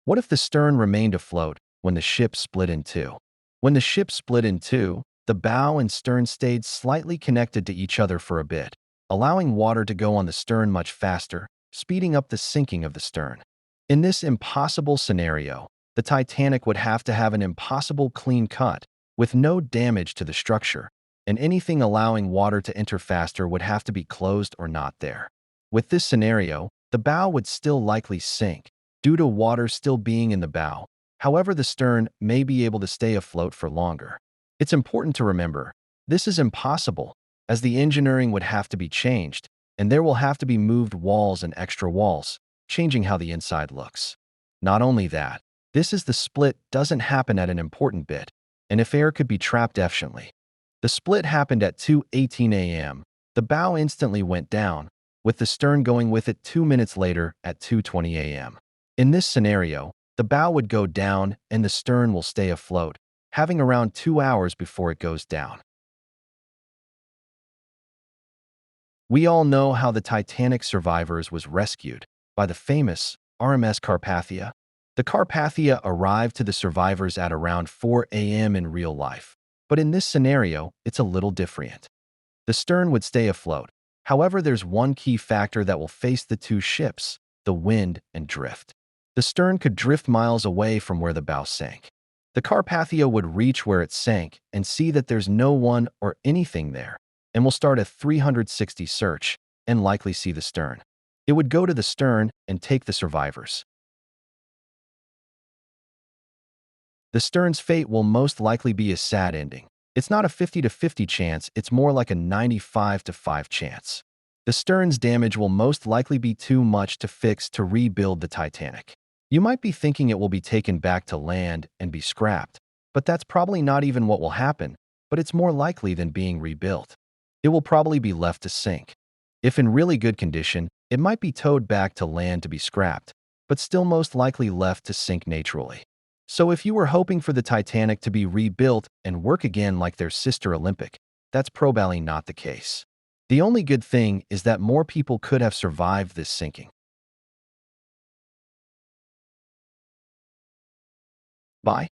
What if the stern remained afloat when the ship split in two? When the ship split in two, the bow and stern stayed slightly connected to each other for a bit, allowing water to go on the stern much faster, speeding up the sinking of the stern. In this impossible scenario, the Titanic would have to have an impossible clean cut, with no damage to the structure, and anything allowing water to enter faster would have to be closed or not there. With this scenario, the bow would still likely sink, due to water still being in the bow. However, the stern may be able to stay afloat for longer. It's important to remember, this is impossible, as the engineering would have to be changed, and there will have to be moved walls and extra walls, changing how the inside looks. Not only that, the split doesn't happen at an important bit, and if air could be trapped efficiently. The split happened at 2:18 a.m. The bow instantly went down, with the stern going with it 2 minutes later at 2:20 a.m. In this scenario, the bow would go down and the stern will stay afloat, having around 2 hours before it goes down. We all know how the Titanic survivors was rescued by the famous RMS Carpathia. The Carpathia arrived to the survivors at around 4 a.m. in real life, but in this scenario, it's a little different. The stern would stay afloat. However, there's one key factor that will face the two ships: the wind and drift. The stern could drift miles away from where the bow sank. The Carpathia would reach where it sank and see that there's no one or anything there, and will start a 360 search and likely see the stern. It would go to the stern and take the survivors. The stern's fate will most likely be a sad ending. It's not a 50-50 chance, it's more like a 95-5 chance. The stern's damage will most likely be too much to fix to rebuild the Titanic. You might be thinking it will be taken back to land and be scrapped, but that's probably not even what will happen, but it's more likely than being rebuilt. It will probably be left to sink. If in really good condition, it might be towed back to land to be scrapped, but still most likely left to sink naturally. So if you were hoping for the Titanic to be rebuilt and work again like their sister Olympic, that's probably not the case. The only good thing is that more people could have survived this sinking. Bye.